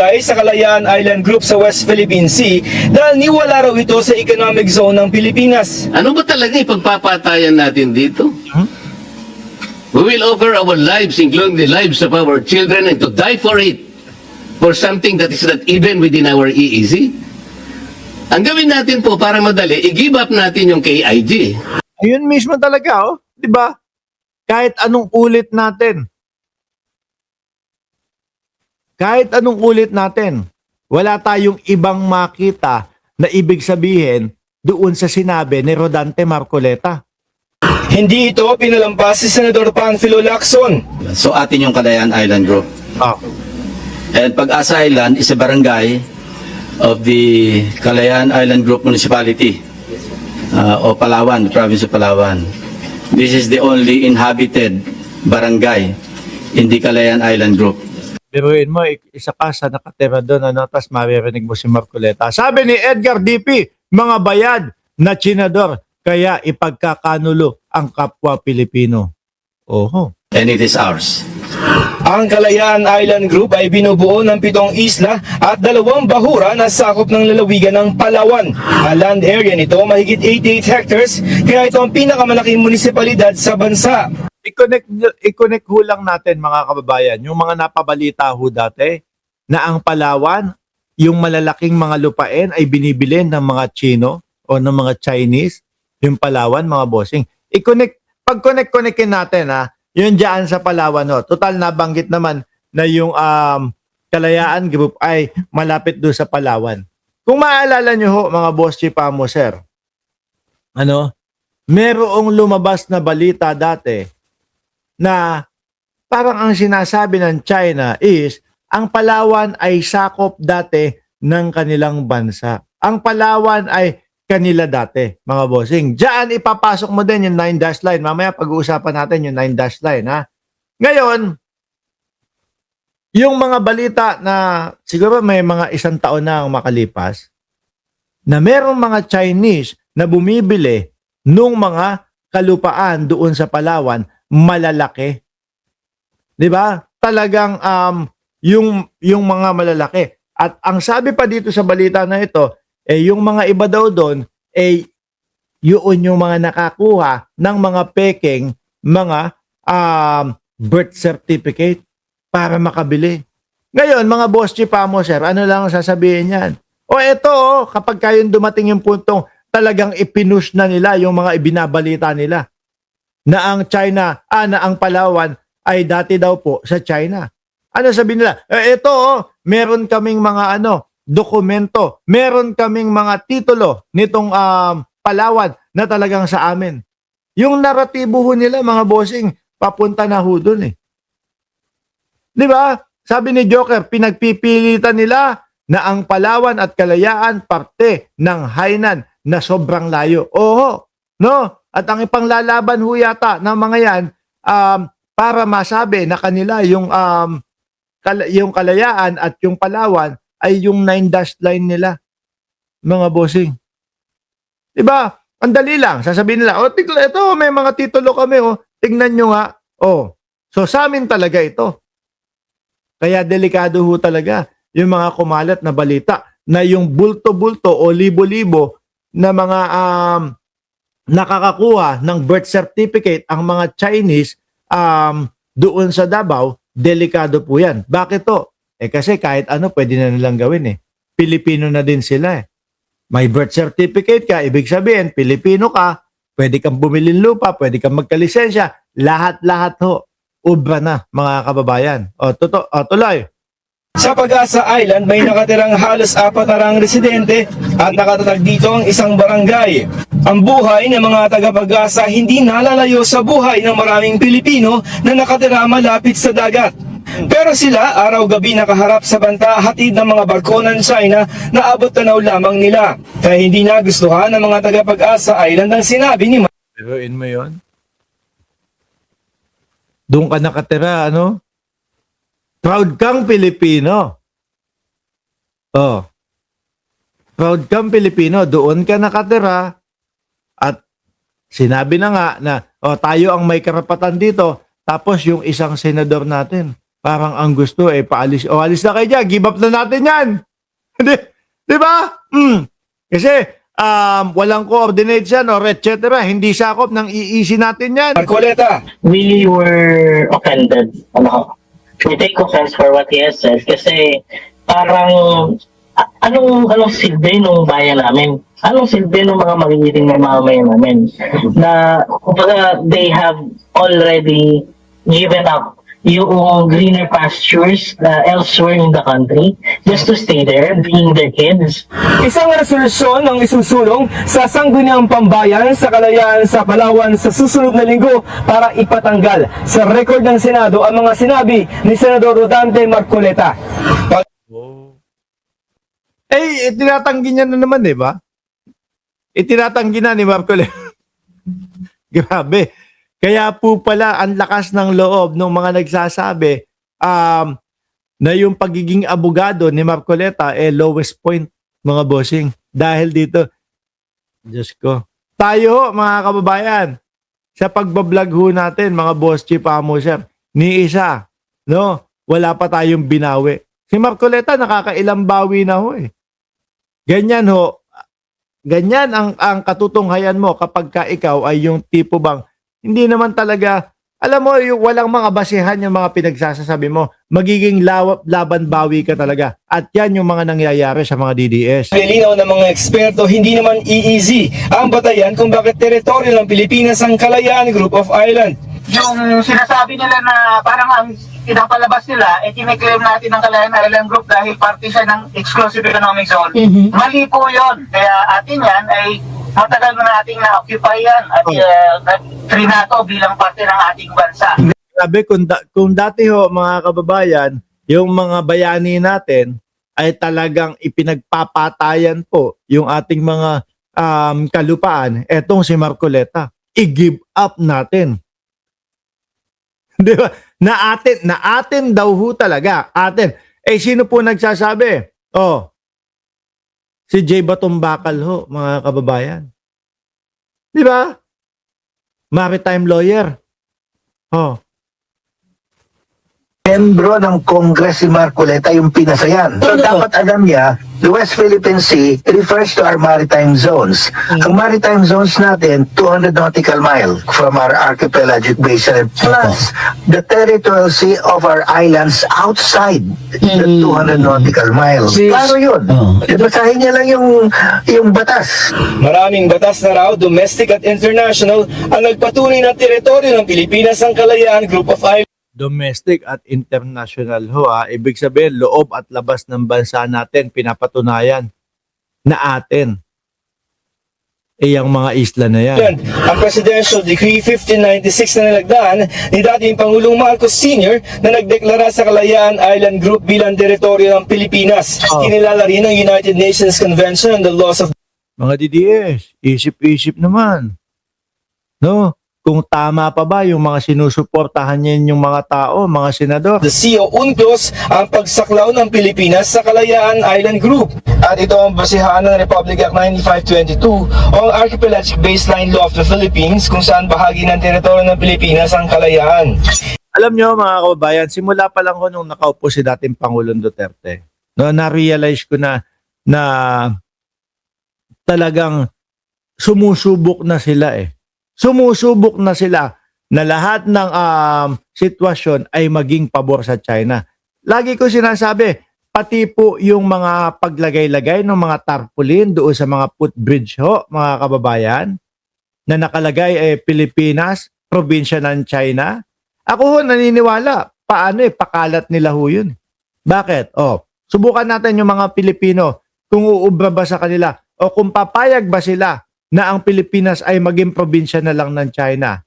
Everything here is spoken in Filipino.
barangay sa Kalayaan Island Group sa West Philippine Sea dahil niwala raw ito sa economic zone ng Pilipinas. Ano ba talaga ipagpapatayan natin dito? We will offer our lives, including the lives of our children, and to die for it, for something that is not even within our EEZ. Ang gawin natin po para madali, i-give up natin yung KIG. Ayun mismo talaga, oh. 'Di ba? Kahit anong ulit natin. Kahit anong ulit natin, wala tayong ibang makita na ibig sabihin doon sa sinabi ni Rodante Marcoleta. Hindi ito pinalampas si Senador Panfilo Lacson. So atin yung Kalayaan Island Group. Oh. And Pag-asa Island is a barangay of the Kalayaan Island Group Municipality o Palawan, the province of Palawan. This is the only inhabited barangay in the Kalayaan Island Group. Biruin mo, isa ka sa nakatira doon, ano, tapos maririnig mo si Marcoleta. Sabi ni Edgar DP, mga bayad na tsinador, kaya ipagkakanulo ang kapwa Pilipino. Oho. And it is ours. Ang Kalayaan Island Group ay binubuo ng 7 isla at 2 bahura na sakop ng lalawigan ng Palawan. Ang land area nito mahigit 88 hectares, kaya ito ang pinakamalaking munisipalidad sa bansa. I-connect ho lang natin mga kababayan, yung mga napabalita ho dati na ang Palawan, yung malalaking mga lupain ay binibilin ng mga Chino o ng mga Chinese, yung Palawan mga bossing. Pag-connect-connectin natin ha, yun dyan sa Palawan ho. Total nabanggit naman na yung Kalayaan Group ay malapit doon sa Palawan. Kung maaalala nyo ho mga boss Chipamo sir, ano, merong lumabas na balita dati na parang ang sinasabi ng China is ang Palawan ay sakop dati ng kanilang bansa. Ang Palawan ay kanila dati, mga bossing. Diyan ipapasok mo din yung 9-dash line. Mamaya pag-uusapan natin yung 9-dash line, ha? Ngayon, yung mga balita na siguro may mga 1 taon na ang makalipas, na merong mga Chinese na bumibili nung mga kalupaan doon sa Palawan, malalaki. 'Di ba? Talagang yung mga malalaki. At ang sabi pa dito sa balita na ito, yung mga iba daw doon, yun yung mga nakakuha ng mga peking, mga birth certificate para makabili. Ngayon, mga boss Chipamo, sir, ano lang ang sasabihin yan? O eto, kapag kayong dumating yung puntong talagang ipinush na nila yung mga ibinabalita nila na ang China, na ang Palawan ay dati daw po sa China. Ano sabihin nila? Ito, meron kaming mga dokumento, meron kaming mga titulo nitong Palawan na talagang sa amin. Yung naratibo ho nila, mga bossing, papunta na ho dun eh. Di ba? Sabi ni Joker, pinagpipilitan nila na ang Palawan at Kalayaan parte ng Hainan na sobrang layo. Oho, no? At ang ipanglalaban ho yata ng mga yan para masabi na kanila yung Kalayaan at yung Palawan ay yung 9-dash line nila, mga bossing. Diba? Ang dali lang. Sasabihin nila, ito, may mga titulo kami, tingnan nyo nga. So sa amin talaga ito. Kaya delikado ho talaga yung mga kumalat na balita na yung bulto-bulto o libo-libo na mga nakakakuha ng birth certificate ang mga Chinese doon sa Davao, delikado po yan. Bakit to? Kasi kahit ano pwede na nilang gawin eh. Pilipino na din sila eh. May birth certificate ka, ibig sabihin, Pilipino ka, pwede kang bumili ng lupa, pwede kang magkalisensya, lahat-lahat ho. Ubra na, mga kababayan. Tuloy. Sa Pag-asa Island, may nakatirang halos 4 residente at nakatatag dito ang isang barangay. Ang buhay ng mga taga-Pag-asa hindi nalalayo sa buhay ng maraming Pilipino na nakatira malapit sa dagat. Pero sila araw-gabi nakaharap sa banta hatid ng mga barko ng China na abot tanaw lamang nila. Kaya hindi nagustuhan ng mga taga-Pag-asa Island ang sinabi ni Biruin mo yun? Doon ka nakatira, Proud kang Pilipino. Proud kang Pilipino. Doon ka nakatira at sinabi na nga na tayo ang may karapatan dito tapos yung isang senador natin Parang ang gusto paalis. O alis na kayo dyan. Give up na natin yan. Di ba? Kasi walang coordination or etc. Hindi sakop ng EEC natin yan. Marcoleta. We were offended. We take offense for what he has said kasi parang anong silbi ng bayan namin? Anong silbi ng mga magigiting na mamamayan namin? Na kumbaga, they have already given up yung greener pastures elsewhere in the country just to stay there, being their kids. Isang resolusyon ang isusulong sa Sangguniang Pambayan sa Kalayaan sa Palawan sa susunod na linggo para ipatanggal sa record ng Senado ang mga sinabi ni Senador Rodante Marcoleta. Tinatanggi niya na naman, di ba? Itinatanggi na ni Marcoleta. Grabe. Kaya po pala ang lakas ng loob ng mga nagsasabi na yung pagiging abogado ni Marcoleta lowest point, mga bossing. Dahil dito, Diyos ko. Tayo, mga kababayan, sa pagbablog ho natin, mga boss chief amo sir, ni isa, no? Wala pa tayong binawi. Si Marcoleta nakakailang bawi na ho . Ganyan ho. Ganyan ang katutunghayan mo kapag ka ikaw ay yung tipo bang hindi naman talaga, alam mo, yung walang mga basihan yung mga pinagsasasabi mo. Magiging laban bawi ka talaga. At yan yung mga nangyayari sa mga DDS. Nilinaw ng mga eksperto, hindi naman easy ang batayan kung bakit teritoryo ng Pilipinas ang Kalayaan Group of Island. Yung sinasabi nila na parang ang pinapalabas nila, kiniklaim natin ng Kalayaan Island Group dahil parte siya ng exclusive economic zone. Mali po yun. Kaya atin yan ay matagal na nating na-occupy yan at free na to bilang parte ng ating bansa. Sabi, kung dati ho, mga kababayan, yung mga bayani natin ay talagang ipinagpapatayan po yung ating mga kalupaan, etong si Marcoleta, i-give up natin. Di ba? Na atin daw ho talaga. Atin. Sino po nagsasabi? Si Jay Batumbakal ho, mga kababayan. Di ba? Maritime lawyer. Membro ng Congress si Marcoleta yung pinasayan. So dapat alam niya, the West Philippine Sea refers to our maritime zones. Ang maritime zones natin, 200 nautical mile from our archipelagic basin plus the territorial sea of our islands outside the 200 nautical miles. Klaro yun. Basahin niya lang yung batas. Maraming batas na raw, domestic at international, ang nagpatunay ng teritoryo ng Pilipinas ang Kalayaan Group of Islands. Domestic at international ho. Ibig sabihin, loob at labas ng bansa natin, pinapatunayan na atin. Ang mga isla na yan. Ang Presidential Decree 1596 na nilagdaan ni dating Pangulong Marcos Sr. na nagdeklara sa Kalayaan Island Group bilang teritoryo ng Pilipinas. Kinilala rin ng United Nations Convention on the Laws of Mga DDS, isip-isip naman. No? Kung tama pa ba yung mga sinusuportahan niya yung mga tao, mga senador. the Sea o UNCLOS ang pagsaklaw ng Pilipinas sa Kalayaan Island Group. At ito ang basihan ng Republic Act 9522 o ang Archipelagic Baseline Law of the Philippines kung saan bahagi ng teritoryo ng Pilipinas ang Kalayaan. Alam nyo mga kababayan, simula pa lang ko nung nakaupo si dating Pangulong Duterte, na-realize ko na talagang sumusubok na sila . Sumusubok na sila na lahat ng sitwasyon ay maging pabor sa China. Lagi ko sinasabi, pati po yung mga paglagay-lagay ng mga tarpaulin doon sa mga footbridge ho, mga kababayan, na nakalagay Pilipinas, probinsya ng China. Ako ho naniniwala, paano pakalat nila ho yun. Bakit? Subukan natin yung mga Pilipino kung uubra ba sa kanila o kung papayag ba sila na ang Pilipinas ay maging probinsya na lang ng China.